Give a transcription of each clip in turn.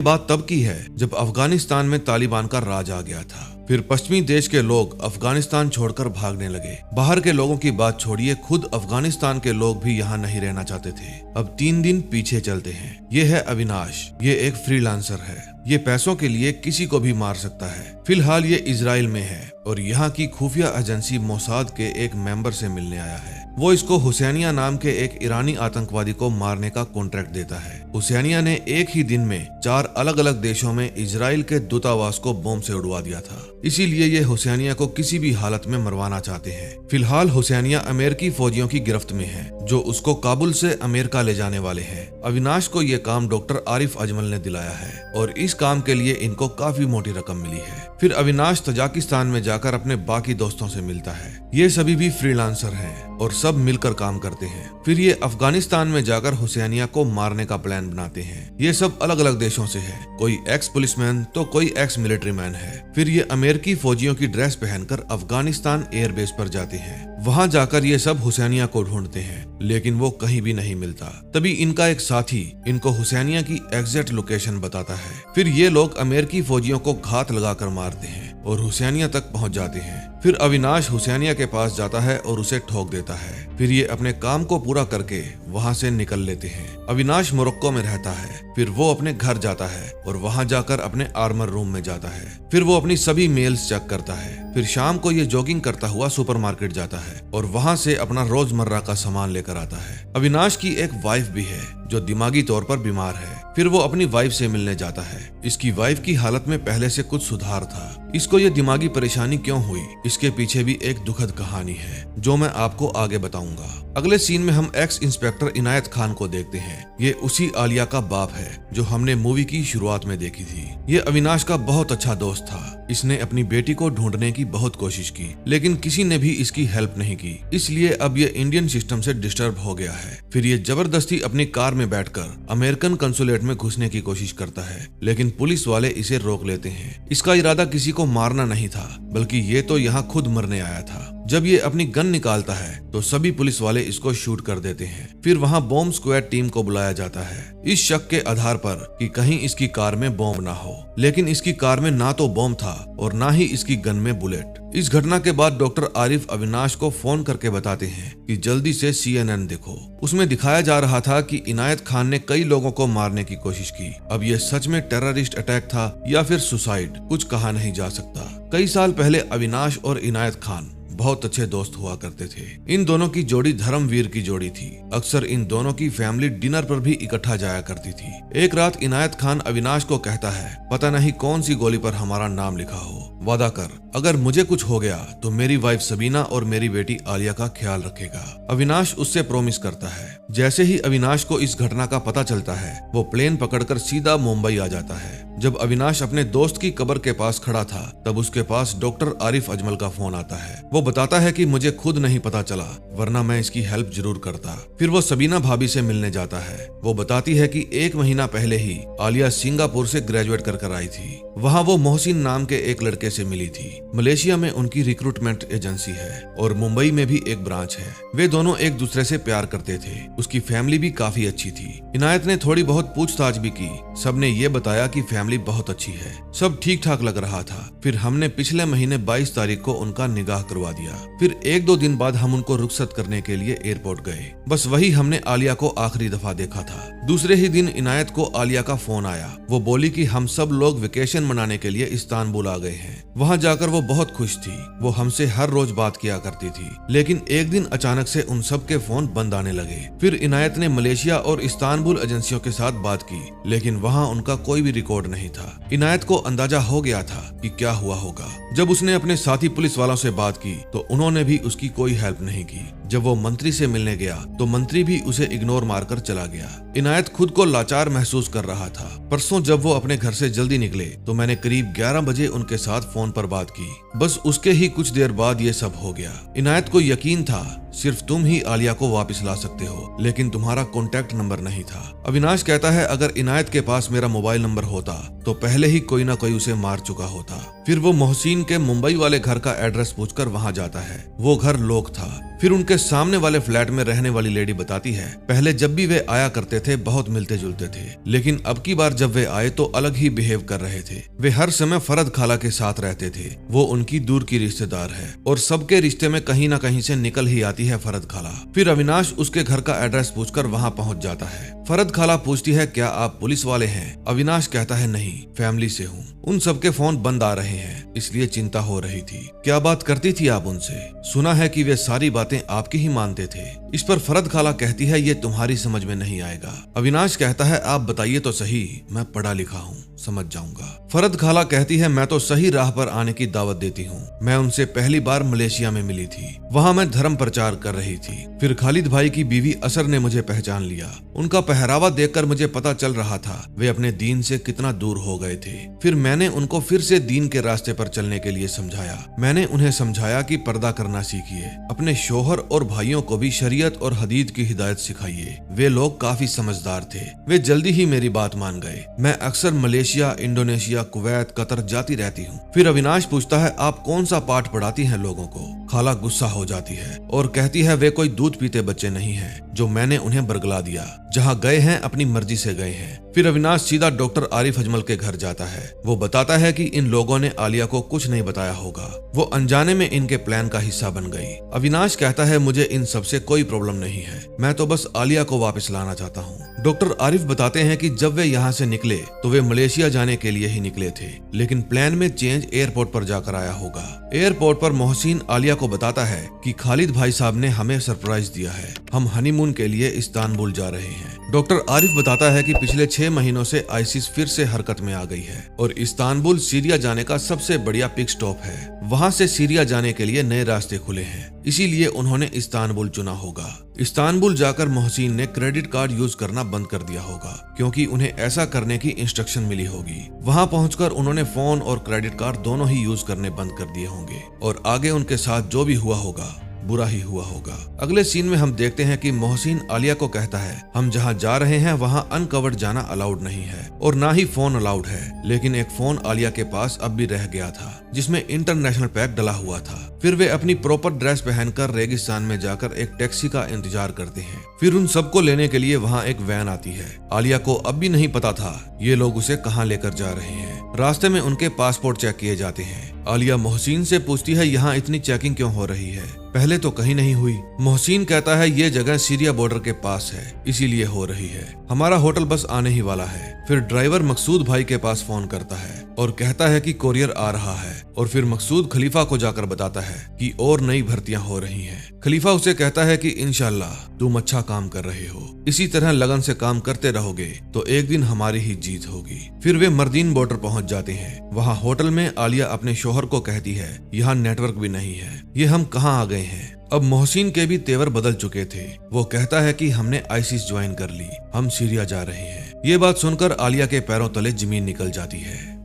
बात तब की है जब अफगानिस्तान में तालिबान का राज आ गया था। फिर पश्चिमी देश के लोग अफगानिस्तान छोड़कर भागने लगे। बाहर के लोगों की बात छोड़िए, खुद अफगानिस्तान के लोग भी यहाँ नहीं रहना चाहते थे। अब 3 दिन पीछे चलते हैं। ये है अविनाश। ये एक फ्रीलांसर है। ये पैसों के लिए किसी को भी मार सकता है। फिलहाल ये इजराइल में है और यहाँ की खुफिया एजेंसी मोसाद के एक मेंबर से मिलने आया है। वो इसको हुसैनिया नाम के एक ईरानी आतंकवादी को मारने का कॉन्ट्रैक्ट देता है। हुसैनिया ने एक ही दिन में 4 अलग अलग देशों में इजराइल के दूतावास को बम से उड़वा दिया था। इसीलिए ये हुसैनिया को किसी भी हालत में मरवाना चाहते हैं। फिलहाल हुसैनिया अमेरिकी फौजियों की गिरफ्त में है जो उसको काबुल से अमेरिका ले जाने वाले हैं। अविनाश को ये काम डॉक्टर आरिफ अजमल ने दिलाया है और इस काम के लिए इनको काफी मोटी रकम मिली है। फिर अविनाश तजाकिस्तान में जाकर अपने बाकी दोस्तों से मिलता है। ये सभी भी फ्रीलांसर हैं और सब मिलकर काम करते हैं। फिर ये अफगानिस्तान में जाकर हुसैनिया को मारने का प्लान बनाते हैं। ये सब अलग अलग देशों से है, कोई एक्स पुलिसमैन तो कोई एक्स मिलिट्री मैन है। फिर ये अमेरिकी फौजियों की ड्रेस पहनकर अफगानिस्तान एयरबेस पर जाते हैं। वहाँ जाकर ये सब हुसैनिया को ढूंढते हैं, लेकिन वो कहीं भी नहीं मिलता। तभी इनका एक साथी इनको हुसैनिया की एग्जैक्ट लोकेशन बताता है। फिर ये लोग अमेरिकी फौजियों को घात लगाकर मारते हैं और हुसैनिया तक पहुंच जाते हैं। फिर अविनाश हुसैनिया के पास जाता है और उसे ठोक देता है। फिर ये अपने काम को पूरा करके वहाँ से निकल लेते हैं। अविनाश मोरक्को में रहता है। फिर वो अपने घर जाता है और वहाँ जाकर अपने आर्मर रूम में जाता है। फिर वो अपनी सभी मेल्स चेक करता है। फिर शाम को ये जॉगिंग करता हुआ सुपरमार्केट जाता है और वहाँ से अपना रोजमर्रा का सामान लेकर आता है। अविनाश की एक वाइफ भी है जो दिमागी तौर पर बीमार है। फिर वो अपनी वाइफ से मिलने जाता है। इसकी वाइफ की हालत में पहले से कुछ सुधार था। इसको ये दिमागी परेशानी क्यों हुई, इसके पीछे भी एक दुखद कहानी है जो मैं आपको आगे बताऊंगा। अगले सीन में हम एक्स इंस्पेक्टर इनायत खान को देखते हैं। ये उसी आलिया का बाप है जो हमने मूवी की शुरुआत में देखी थी। ये अविनाश का बहुत अच्छा दोस्त था। इसने अपनी बेटी को ढूंढने की बहुत कोशिश की, लेकिन किसी ने भी इसकी हेल्प नहीं की। इसलिए अब ये इंडियन सिस्टम से डिस्टर्ब हो गया है। फिर ये जबरदस्ती अपनी कार में बैठकर अमेरिकन कंसुलेट में घुसने की कोशिश करता है, लेकिन पुलिस वाले इसे रोक लेते हैं। इसका इरादा किसी को मारना नहीं था, बल्कि ये तो यहाँ खुद मरने आया था। जब ये अपनी गन निकालता है तो सभी पुलिस वाले इसको शूट कर देते हैं। फिर वहाँ बॉम्ब स्क्वाड टीम को बुलाया जाता है इस शक के आधार पर कि कहीं इसकी कार में बॉम्ब ना हो, लेकिन इसकी कार में ना तो बॉम्ब था और ना ही इसकी गन में बुलेट। इस घटना के बाद डॉक्टर आरिफ अविनाश को फोन करके बताते हैं कि जल्दी से CNN देखो। उसमें दिखाया जा रहा था कि इनायत खान ने कई लोगों को मारने की कोशिश की। अब ये सच में टेररिस्ट अटैक था या फिर सुसाइड, कुछ कहा नहीं जा सकता। कई साल पहले अविनाश और इनायत खान बहुत अच्छे दोस्त हुआ करते थे। इन दोनों की जोड़ी धर्मवीर की जोड़ी थी। अक्सर इन दोनों की फैमिली डिनर पर भी इकट्ठा जाया करती थी। एक रात इनायत खान अविनाश को कहता है, पता नहीं कौन सी गोली पर हमारा नाम लिखा हो, वादा कर अगर मुझे कुछ हो गया तो मेरी वाइफ सबीना और मेरी बेटी आलिया का ख्याल रखेगा। अविनाश उससे प्रॉमिस करता है। जैसे ही अविनाश को इस घटना का पता चलता है, वो प्लेन पकड़कर सीधा मुंबई आ जाता है। जब अविनाश अपने दोस्त की कब्र के पास खड़ा था, तब उसके पास डॉक्टर आरिफ अजमल का फोन आता है। वो बताता है कि मुझे खुद नहीं पता चला, वरना मैं इसकी हेल्प जरूर करता। फिर वो सबीना भाभी से मिलने जाता है। वो बताती है कि 1 महीना पहले ही आलिया सिंगापुर से ग्रेजुएट कर आई थी। वहाँ वो मोहसिन नाम के एक लड़के से मिली थी। मलेशिया में उनकी रिक्रूटमेंट एजेंसी है और मुंबई में भी एक ब्रांच है। वे दोनों एक दूसरे से प्यार करते थे। उसकी फैमिली भी काफी अच्छी थी। इनायत ने थोड़ी बहुत पूछताछ भी की। सबने ये बताया कि फैमिली बहुत अच्छी है, सब ठीक ठाक लग रहा था। फिर हमने पिछले महीने 22 तारीख को उनका निकाह करवा दिया। फिर 1-2 दिन बाद हम उनको रुखसत करने के लिए एयरपोर्ट गए। बस वही हमने आलिया को आखिरी दफा देखा था। दूसरे ही दिन इनायत को आलिया का फोन आया। वो बोली कि हम सब लोग वेकेशन मनाने के लिए इस्तांबुल आ गए हैं। वहाँ जाकर वो बहुत खुश थी। वो हमसे हर रोज बात किया करती थी, लेकिन एक दिन अचानक से उन सब के फोन बंद आने लगे। फिर इनायत ने मलेशिया और इस्तांबुल एजेंसियों के साथ बात की, लेकिन वहाँ उनका कोई भी रिकॉर्ड नहीं था। इनायत को अंदाजा हो गया था कि क्या हुआ होगा। जब उसने अपने साथी पुलिस वालों से बात की तो उन्होंने भी उसकी कोई हेल्प नहीं की। जब वो मंत्री से मिलने गया तो मंत्री भी उसे इग्नोर मारकर चला गया। इनायत खुद को लाचार महसूस कर रहा था। परसों जब वो अपने घर से जल्दी निकले तो मैंने करीब 11 बजे उनके साथ फोन पर बात की। बस उसके ही कुछ देर बाद ये सब हो गया। इनायत को यकीन था सिर्फ तुम ही आलिया को वापस ला सकते हो, लेकिन तुम्हारा कॉन्टैक्ट नंबर नहीं था। अविनाश कहता है अगर इनायत के पास मेरा मोबाइल नंबर होता तो पहले ही कोई ना कोई उसे मार चुका होता। फिर वो मोहसिन के मुंबई वाले घर का एड्रेस पूछकर वहां जाता है। वो घर लोक था। फिर उनके सामने वाले फ्लैट में रहने वाली लेडी बताती है, पहले जब भी वे आया करते थे बहुत मिलते जुलते थे, लेकिन अब की बार जब वे आए तो अलग ही बिहेव कर रहे थे। वे हर समय फरद खाला के साथ रहते थे। वो उनकी दूर की रिश्तेदार है और सबके रिश्ते में कहीं ना कहीं से निकल ही आती है फरद खाला। फिर अविनाश उसके घर का एड्रेस पूछकर वहाँ पहुँच जाता है। फरद खाला पूछती है, क्या आप पुलिस वाले हैं? अविनाश कहता है, नहीं, फैमिली से हूँ। उन सबके फोन बंद आ रहे हैं, इसलिए चिंता हो रही थी। क्या बात करती थी आप उनसे? सुना है कि वे सारी बातें आपकी ही मानते थे। इस पर फरद खाला कहती है, ये तुम्हारी समझ में नहीं आएगा। अविनाश कहता है, आप बताइए तो सही, मैं पढ़ा लिखा हूँ, समझ जाऊंगा। फरद खाला कहती है, मैं तो सही राह पर आने की दावत देती हूँ। मैं उनसे पहली बार मलेशिया में मिली थी, वहाँ मैं धर्म प्रचार कर रही थी। फिर खालिद भाई की बीवी असर ने मुझे पहचान लिया। उनका पहरावा देखकर मुझे पता चल रहा था वे अपने दीन से कितना दूर हो गए थे। फिर मैंने उनको फिर से दीन के रास्ते पर चलने के लिए समझाया। मैंने उन्हें समझाया कि पर्दा करना सीखिए, अपने शोहर और भाइयों को भी शरीयत और हदीद की हिदायत सिखाइए। वे लोग काफी समझदार थे, वे जल्दी ही मेरी बात मान गए। मैं अक्सर मलेशिया, इंडोनेशिया, कुवैत, कतर जाती रहती हूँ। फिर अविनाश पूछता है, आप कौन सा पाठ पढ़ाती हैं लोगों को? खाला गुस्सा हो जाती है और कहती है, वे कोई दूध पीते बच्चे नहीं हैं जो मैंने उन्हें बरगला दिया। जहाँ गए हैं अपनी मर्जी से गए हैं। फिर अविनाश सीधा डॉक्टर आरिफ अजमल के घर जाता है। वो बताता है कि इन लोगों ने आलिया को कुछ नहीं बताया होगा, वो अनजाने में इनके प्लान का हिस्सा बन गई। अविनाश कहता है, मुझे इन सबसे कोई प्रॉब्लम नहीं है, मैं तो बस आलिया को वापस लाना चाहता हूँ। डॉक्टर आरिफ बताते हैं कि जब वे यहाँ से निकले तो वे मलेशिया जाने के लिए ही निकले थे, लेकिन प्लान में चेंज एयरपोर्ट पर जाकर आया होगा। एयरपोर्ट पर मोहसिन आलिया को बताता है कि खालिद भाई साहब ने हमें सरप्राइज दिया है, हम हनीमून के लिए इस्तांबुल जा रहे हैं। डॉक्टर आरिफ बताता है कि पिछले 6 महीनों से आईसिस फिर से हरकत में आ गई है और इस्तांबुल सीरिया जाने का सबसे बढ़िया पिक स्टॉप है। वहां से सीरिया जाने के लिए नए रास्ते खुले हैं, इसीलिए उन्होंने इस्तांबुल चुना होगा। इस्तांबुल जाकर मोहसिन ने क्रेडिट कार्ड यूज करना बंद कर दिया होगा, क्योंकि उन्हें ऐसा करने की इंस्ट्रक्शन मिली होगी। वहां पहुंचकर उन्होंने फोन और क्रेडिट कार्ड दोनों ही यूज करने बंद कर दिए होंगे और आगे उनके साथ जो भी हुआ होगा बुरा ही हुआ होगा। अगले सीन में हम देखते हैं कि मोहसिन आलिया को कहता है, हम जहां जा रहे हैं वहां अनकवर्ड जाना अलाउड नहीं है और ना ही फोन अलाउड है। लेकिन एक फोन आलिया के पास अब भी रह गया था जिसमें इंटरनेशनल पैक डला हुआ था। फिर वे अपनी प्रॉपर ड्रेस पहनकर रेगिस्तान में जाकर एक टैक्सी का इंतजार करते हैं। फिर उन सबको लेने के लिए वहाँ एक वैन आती है। आलिया को अब भी नहीं पता था ये लोग उसे कहाँ लेकर जा रहे हैं। रास्ते में उनके पासपोर्ट चेक किए जाते हैं। आलिया मोहसिन से पूछती है, यहाँ इतनी चेकिंग क्यों हो रही है? पहले तो कहीं नहीं हुई। मोहसिन कहता है, ये जगह सीरिया बॉर्डर के पास है, इसीलिए हो रही है। हमारा होटल बस आने ही वाला है। फिर ड्राइवर मकसूद भाई के पास फोन करता है और कहता है कि कोरियर आ रहा है। और फिर मकसूद खलीफा को जाकर बताता है कि और नई भर्तियां हो रही हैं। खलीफा उसे कहता है कि इंशाल्लाह तुम अच्छा काम कर रहे हो, इसी तरह लगन से काम करते रहोगे तो एक दिन हमारी ही जीत होगी। फिर वे मर्दीन बॉर्डर पहुंच जाते हैं। वहाँ होटल में आलिया अपने शोहर को कहती है, यहाँ नेटवर्क भी नहीं है, ये हम कहाँ आ गए हैं। अब मोहसिन के भी तेवर बदल चुके थे। वो कहता है कि हमने आईसिस ज्वाइन कर ली, हम सीरिया जा रहे हैं। ये बात सुनकर आलिया के पैरों तले जमीन निकल जाती है।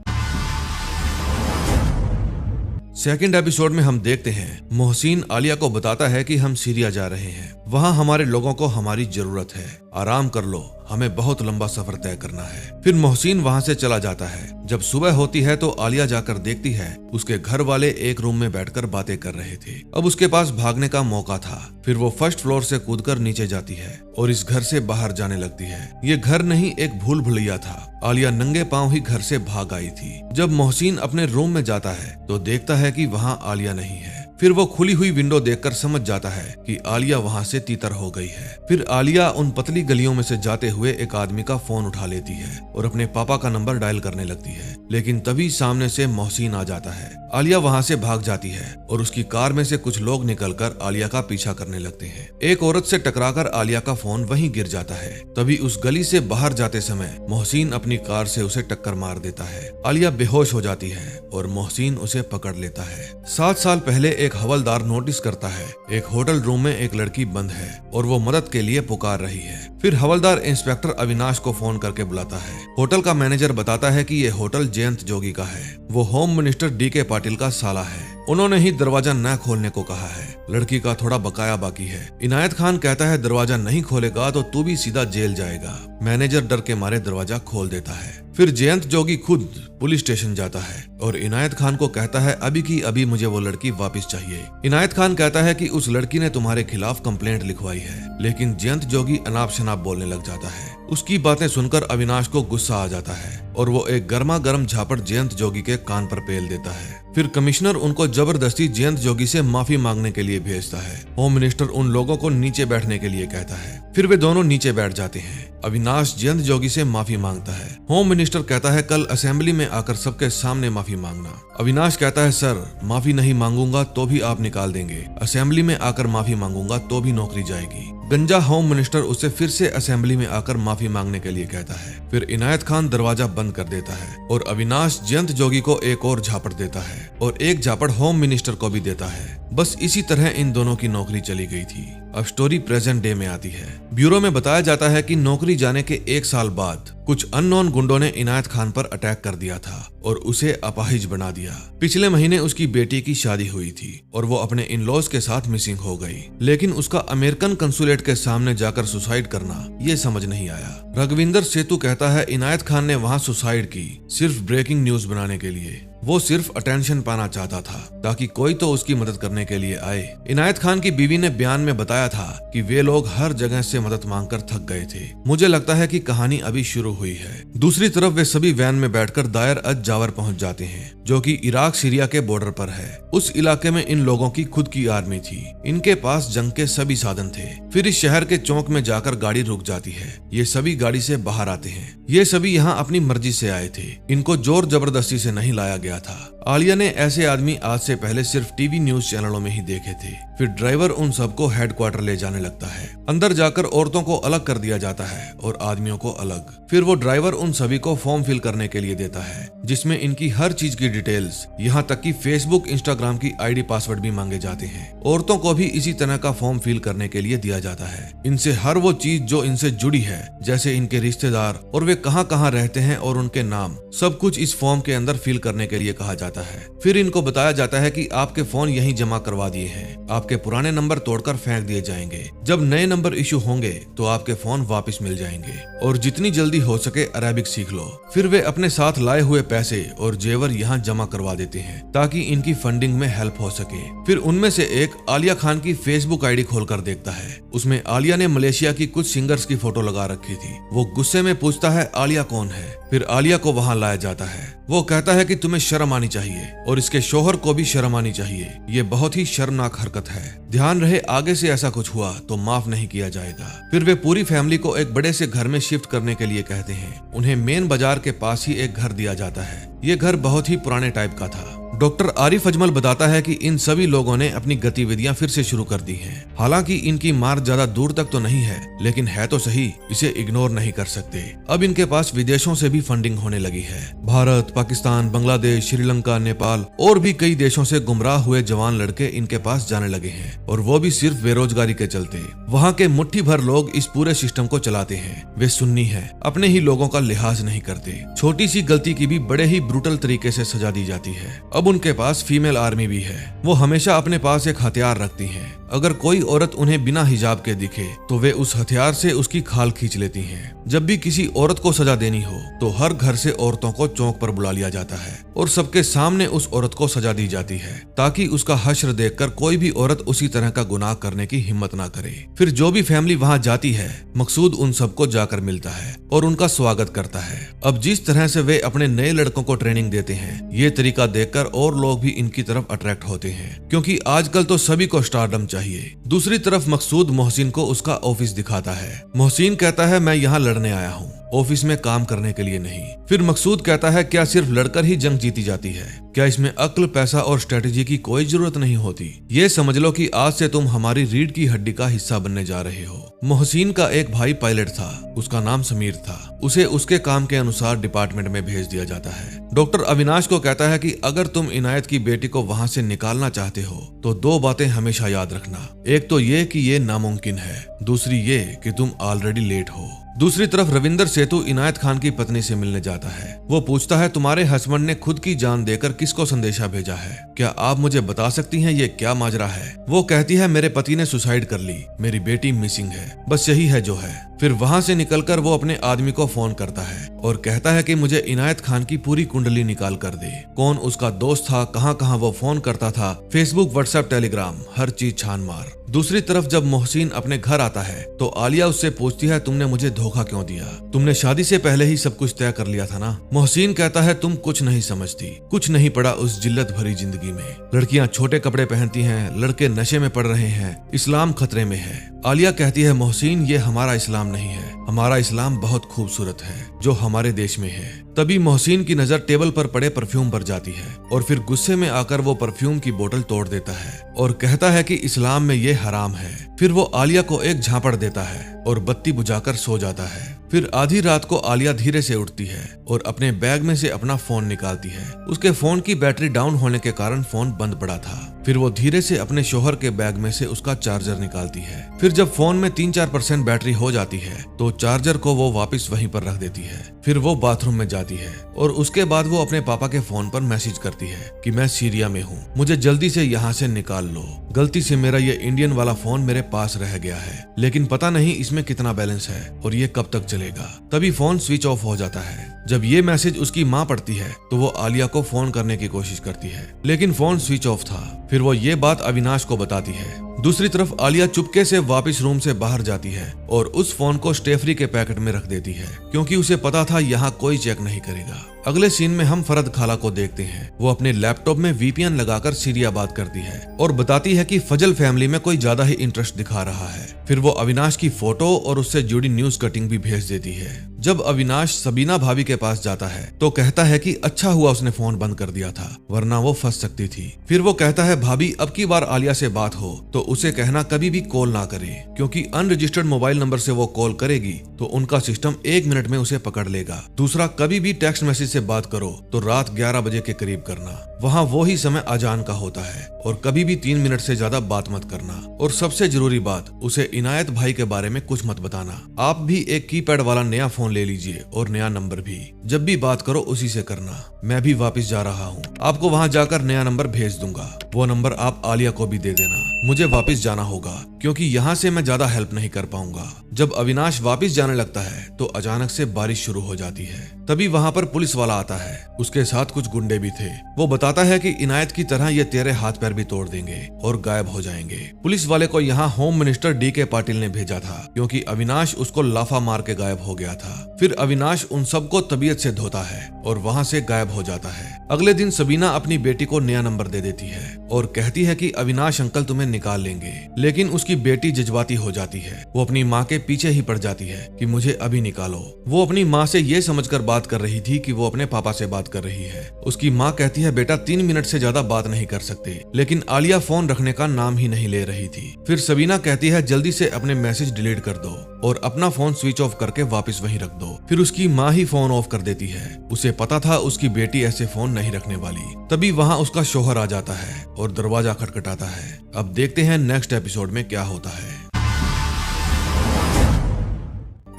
सेकंड एपिसोड में हम देखते हैं मोहसिन आलिया को बताता है कि हम सीरिया जा रहे हैं, वहाँ हमारे लोगों को हमारी जरूरत है, आराम कर लो, हमें बहुत लंबा सफर तय करना है। फिर मोहसिन वहाँ से चला जाता है। जब सुबह होती है तो आलिया जाकर देखती है उसके घर वाले एक रूम में बैठकर बातें कर रहे थे। अब उसके पास भागने का मौका था। फिर वो फर्स्ट फ्लोर से कूदकर नीचे जाती है और इस घर से बाहर जाने लगती है। ये घर नहीं, एक भूल भुलैया था। आलिया नंगे पांव ही घर से भाग आई थी। जब मोहसिन अपने रूम में जाता है तो देखता है कि वहाँ आलिया नहीं है। फिर वो खुली हुई विंडो देखकर समझ जाता है कि आलिया वहाँ से तीतर हो गई है। फिर आलिया उन पतली गलियों में से जाते हुए एक आदमी का फोन उठा लेती है और अपने पापा का नंबर डायल करने लगती है। लेकिन तभी सामने से मोहसिन आ जाता है। आलिया वहाँ से भाग जाती है और उसकी कार में से कुछ लोग निकलकर आलिया का पीछा करने लगते हैं। एक औरत से टकराकर आलिया का फोन वहीं गिर जाता है। तभी उस गली से बाहर जाते समय मोहसिन अपनी कार से उसे टक्कर मार देता है। आलिया बेहोश हो जाती है और मोहसिन उसे पकड़ लेता है। 7 साल पहले एक हवलदार नोटिस करता है एक होटल रूम में एक लड़की बंद है और वो मदद के लिए पुकार रही है। फिर हवलदार इंस्पेक्टर अविनाश को फोन करके बुलाता है। होटल का मैनेजर बताता है कि ये होटल जयंत जोगी का है, वो होम मिनिस्टर DK पाटिल का साला है। उन्होंने ही दरवाजा न खोलने को कहा है, लड़की का थोड़ा बकाया बाकी है। इनायत खान कहता है दरवाजा नहीं खोलेगा तो तू भी सीधा जेल जाएगा। मैनेजर डर के मारे दरवाजा खोल देता है। फिर जयंत जोगी खुद पुलिस स्टेशन जाता है और इनायत खान को कहता है अभी की अभी मुझे वो लड़की वापस चाहिए। इनायत खान कहता है कि उस लड़की ने तुम्हारे खिलाफ कंप्लेंट लिखवाई है, लेकिन जयंत जोगी अनाप शनाप बोलने लग जाता है। उसकी बातें सुनकर अविनाश को गुस्सा आ जाता है और वो एक गर्मा गर्म झापड़ जयंत जोगी के कान पर पेल देता है। फिर कमिश्नर उनको जबरदस्ती जयंत जोगी से माफी मांगने के लिए भेजता है। होम मिनिस्टर उन लोगों को नीचे बैठने के लिए कहता है। फिर वे दोनों नीचे बैठ जाते हैं। अविनाश जयंत जोगी से माफी मांगता है। होम मिनिस्टर कहता है कल असेंबली में आकर सबके सामने माफी मांगना। अविनाश कहता है सर माफी नहीं मांगूंगा तो भी आप निकाल देंगे, असेंबली में आकर माफी मांगूंगा तो भी नौकरी जाएगी। गंजा होम मिनिस्टर उसे फिर से असेंबली में आकर माफी मांगने के लिए कहता है। फिर इनायत खान दरवाजा बंद कर देता है और अविनाश जयंत जोगी को एक और झापड़ देता है और एक झापड़ होम मिनिस्टर को भी देता है। बस इसी तरह इन दोनों की नौकरी चली गई थी। अब स्टोरी प्रेजेंट डे में आती है। ब्यूरो में बताया जाता है कि नौकरी जाने के 1 साल बाद कुछ अननोन गुंडों ने इनायत खान पर अटैक कर दिया था और उसे अपाहिज बना दिया। पिछले महीने उसकी बेटी की शादी हुई थी और वो अपने इन लॉज के साथ मिसिंग हो गई, लेकिन उसका अमेरिकन कंसुलेट के सामने जाकर सुसाइड करना ये समझ नहीं आया। रघविंदर सेतु कहता है इनायत खान ने वहाँ सुसाइड की सिर्फ ब्रेकिंग न्यूज बनाने के लिए। वो सिर्फ अटेंशन पाना चाहता था ताकि कोई तो उसकी मदद करने के लिए आए। इनायत खान की बीवी ने बयान में बताया था कि वे लोग हर जगह से मदद मांगकर थक गए थे। मुझे लगता है कि कहानी अभी शुरू हुई है। दूसरी तरफ वे सभी वैन में बैठकर दायर अज जावर पहुंच जाते हैं, जो कि इराक सीरिया के बॉर्डर पर है। उस इलाके में इन लोगों की खुद की आर्मी थी। इनके पास जंग के सभी साधन थे। फिर इस शहर के चौक में जाकर गाड़ी रुक जाती है। ये सभी गाड़ी से बाहर आते हैं। ये सभी यहाँ अपनी मर्जी से आए थे। इनको जोर जबरदस्ती से नहीं लाया गया था। आलिया ने ऐसे आदमी आज से पहले सिर्फ टीवी न्यूज चैनलों में ही देखे थे। फिर ड्राइवर उन सबको हेडक्वार्टर ले जाने लगता है। अंदर जाकर औरतों को अलग कर दिया जाता है और आदमियों को अलग। फिर वो ड्राइवर उन सभी को फॉर्म फिल करने के लिए देता है, जिसमें इनकी हर चीज की डिटेल्स, यहाँ तक कि फेसबुक इंस्टाग्राम की आईडी पासवर्ड भी मांगे जाते हैं। औरतों को भी इसी तरह का फॉर्म फिल करने के लिए दिया जाता है। इनसे हर वो चीज जो इनसे जुड़ी है, जैसे इनके रिश्तेदार और वे कहाँ रहते हैं और उनके नाम, सब कुछ इस फॉर्म के अंदर फिल करने के लिए कहा जाता है। फिर इनको बताया जाता है कि आपके फोन यहीं जमा करवा दिए हैं, आपके पुराने नंबर तोड़कर फेंक दिए जाएंगे। जब नए नंबर इशू होंगे तो आपके फोन वापस मिल जाएंगे और जितनी जल्दी हो सके अरेबिक सीख लो। फिर वे अपने साथ लाए हुए पैसे और जेवर यहाँ जमा करवा देते हैं ताकि इनकी फंडिंग में हेल्प हो सके। फिर उनमें से एक आलिया खान की फेसबुक आईडी खोलकर देखता है। उसमें आलिया ने मलेशिया की कुछ सिंगर्स की फोटो लगा रखी थी। वो गुस्से में पूछता है आलिया कौन है। फिर आलिया को वहाँ लाया जाता है। वो कहता है कि तुम्हें शर्म आनी चाहिए और इसके शोहर को भी शर्म आनी चाहिए। ये बहुत ही शर्मनाक हरकत है। ध्यान रहे आगे से ऐसा कुछ हुआ तो माफ नहीं किया जाएगा। फिर वे पूरी फैमिली को एक बड़े से घर में शिफ्ट करने के लिए कहते हैं। उन्हें मेन बाजार के पास ही एक घर दिया जाता है। ये घर बहुत ही पुराने टाइप का था। डॉक्टर आरिफ अजमल बताता है कि इन सभी लोगों ने अपनी गतिविधियां फिर से शुरू कर दी हैं। हालांकि इनकी मार ज्यादा दूर तक तो नहीं है, लेकिन है तो सही, इसे इग्नोर नहीं कर सकते। अब इनके पास विदेशों से भी फंडिंग होने लगी है। भारत, पाकिस्तान, बांग्लादेश, श्रीलंका, नेपाल और भी कई देशों से गुमराह हुए जवान लड़के इनके पास जाने लगे हैं, और वो भी सिर्फ बेरोजगारी के चलते। वहाँ के मुट्ठी भर लोग इस पूरे सिस्टम को चलाते हैं। वे सुन्नी है, अपने ही लोगों का लिहाज नहीं करते। छोटी सी गलती की भी बड़े ही ब्रूटल तरीके से सजा दी जाती है। अब उनके पास फीमेल आर्मी भी है। वो हमेशा अपने पास एक हथियार रखती हैं। अगर कोई औरत उन्हें बिना हिजाब के दिखे तो वे उस हथियार से उसकी खाल खींच लेती हैं। जब भी किसी औरत को सजा देनी हो तो हर घर से औरतों को चौक पर बुला लिया जाता है और सबके सामने उस औरत को सजा दी जाती है, ताकि उसका हश्र देखकर कोई भी औरत उसी तरह का गुनाह करने की हिम्मत ना करे। फिर जो भी फैमिली वहाँ जाती है, मकसूद उन सबको जाकर मिलता है और उनका स्वागत करता है। अब जिस तरह से वे अपने नए लड़कों को ट्रेनिंग देते हैं, ये तरीका देखकर और लोग भी इनकी तरफ अट्रैक्ट होते हैं, क्योंकि आजकल तो सभी को स्टारडम चाहिए। दूसरी तरफ मकसूद मोहसिन को उसका ऑफिस दिखाता है। मोहसिन कहता है मैं यहाँ लड़ने आया हूँ, ऑफिस में काम करने के लिए नहीं। फिर मकसूद कहता है क्या सिर्फ लड़कर ही जंग जीती जाती है? क्या इसमें अक्ल, पैसा और स्ट्रेटेजी की कोई जरूरत नहीं होती? ये समझ लो कि आज से तुम हमारी रीढ़ की हड्डी का हिस्सा बनने जा रहे हो। मोहसिन का एक भाई पायलट था, उसका नाम समीर था। उसे उसके काम के अनुसार डिपार्टमेंट में भेज दिया जाता है। डॉक्टर अविनाश को कहता है कि अगर तुम इनायत की बेटी को वहाँ से निकालना चाहते हो तो 2 बातें हमेशा याद रखना। एक तो ये कि ये नामुमकिन है, दूसरी ये कि तुम ऑलरेडी लेट हो। दूसरी तरफ रविंदर सेतु इनायत खान की पत्नी से मिलने जाता है। वो पूछता है, तुम्हारे हस्बैंड ने खुद की जान देकर किसको संदेशा भेजा है? क्या आप मुझे बता सकती हैं ये क्या माजरा है? वो कहती है, मेरे पति ने सुसाइड कर ली, मेरी बेटी मिसिंग है, बस यही है जो है। फिर वहां से निकलकर वो अपने आदमी को फोन करता है और कहता है कि मुझे इनायत खान की पूरी कुंडली निकाल कर दे। कौन उसका दोस्त था, कहां कहां वो फोन करता था, फेसबुक, व्हाट्सएप, टेलीग्राम, हर चीज छान मार। दूसरी तरफ जब मोहसिन अपने घर आता है तो आलिया उससे पूछती है, तुमने मुझे धोखा क्यों दिया? तुमने शादी से पहले ही सब कुछ तय कर लिया था ना? मोहसिन कहता है, तुम कुछ नहीं समझती, कुछ नहीं पड़ा उस जिल्लत भरी जिंदगी में। लड़कियां छोटे कपड़े पहनती हैं, लड़के नशे में पड़ रहे हैं, इस्लाम खतरे में है। आलिया कहती है, मोहसिन ये हमारा इस्लाम नहीं है, हमारा इस्लाम बहुत खूबसूरत है जो हमारे देश में है। तभी मोहसिन की नजर टेबल पर पड़े परफ्यूम पर जाती है और फिर गुस्से में आकर वो परफ्यूम की बोतल तोड़ देता है और कहता है कि इस्लाम में ये हराम है। फिर वो आलिया को एक झापड़ देता है और बत्ती बुझाकर सो जाता है। फिर आधी रात को आलिया धीरे से उठती है और अपने बैग में से अपना फोन निकालती है। उसके फोन की बैटरी डाउन होने के कारण फोन बंद पड़ा था। फिर वो धीरे से अपने शोहर के बैग में से उसका चार्जर निकालती है। फिर जब फोन में 3-4% बैटरी हो जाती है तो चार्जर को वो वापस वहीं पर रख देती है। फिर वो बाथरूम में जाती है और उसके बाद वो अपने पापा के फोन पर मैसेज करती है कि मैं सीरिया में हूँ, मुझे जल्दी से यहाँ से निकाल लो। गलती से मेरा ये इंडियन वाला फोन मेरे पास रह गया है, लेकिन पता नहीं इसमें कितना बैलेंस है और ये कब तक चलेगा। तभी फोन स्विच ऑफ हो जाता है। जब ये मैसेज उसकी माँ पढ़ती है तो वो आलिया को फोन करने की कोशिश करती है, लेकिन फोन स्विच ऑफ था। फिर वो ये बात अविनाश को बताती है। दूसरी तरफ आलिया चुपके से वापस रूम से बाहर जाती है और उस फोन को स्टेफरी के पैकेट में रख देती है, क्योंकि उसे पता था यहाँ कोई चेक नहीं करेगा। अगले सीन में हम फरद खाला को देखते हैं। वो अपने लैपटॉप में VPN लगाकर सीरिया बात करती है और बताती है कि फजल फैमिली में कोई ज्यादा ही इंटरेस्ट दिखा रहा है। फिर वो अविनाश की फोटो और उससे जुड़ी न्यूज कटिंग भी भेज देती है। जब अविनाश सबीना भाभी के पास जाता है तो कहता है कि अच्छा हुआ उसने फोन बंद कर दिया था, वरना वो फंस सकती थी। फिर वो कहता है, भाभी अब की बार आलिया से बात हो तो उसे कहना कभी भी कॉल ना करे, क्योंकि अनरजिस्टर्ड मोबाइल नंबर से वो कॉल करेगी तो उनका सिस्टम 1 मिनट में उसे पकड़ लेगा। दूसरा, कभी भी टेक्स्ट मैसेज से बात करो तो रात 11 बजे के करीब करना, वहाँ वो ही समय अजान का होता है। और कभी भी 3 मिनट से ज्यादा बात मत करना। और सबसे जरूरी बात, उसे इनायत भाई के बारे में कुछ मत बताना। आप भी एक कीपैड वाला नया फोन ले लीजिए और नया नंबर भी। जब भी बात करो उसी से करना। मैं भी वापस जा रहा हूँ, आपको वहाँ जाकर नया नंबर भेज दूंगा। वो नंबर आप आलिया को भी दे देना। मुझे वापस जाना होगा क्योंकि यहाँ से मैं ज्यादा हेल्प नहीं कर पाऊंगा। जब अविनाश वापस जाने लगता है तो अचानक से बारिश शुरू हो जाती है। तभी वहाँ पर पुलिस वाला आता है, उसके साथ कुछ गुंडे भी थे। वो बताता है कि इनायत की तरह ये तेरे हाथ पैर भी तोड़ देंगे और गायब हो जाएंगे। पुलिस वाले को यहाँ होम मिनिस्टर DK पाटिल ने भेजा था, क्योंकि अविनाश उसको लाफा मार के गायब हो गया था। फिर अविनाश उन सबको तबीयत से धोता है और वहाँ से गायब हो जाता है। अगले दिन सबीना अपनी बेटी को नया नंबर दे देती है और कहती है कि अविनाश अंकल तुम्हें निकाल लेंगे, लेकिन उसकी बेटी जज्बाती हो जाती है। वो अपनी माँ के पीछे ही पड़ जाती है कि मुझे अभी निकालो। वो अपनी माँ से ये समझकर बात कर रही थी कि वो अपने पापा से बात कर रही है। उसकी माँ कहती है, बेटा 3 मिनट से ज्यादा बात नहीं कर सकते, लेकिन आलिया फोन रखने का नाम ही नहीं ले रही थी। फिर सबीना कहती है, जल्दी से अपने मैसेज डिलीट कर दो और अपना फोन स्विच ऑफ करके वापस वहीं रख दो। फिर उसकी माँ ही फोन ऑफ कर देती है। उसे पता था उसकी बेटी ऐसे फोन नहीं रखने वाली। तभी वहाँ उसका शौहर आ जाता है और दरवाजा खटखटाता है। अब देखते हैं नेक्स्ट एपिसोड में क्या होता है।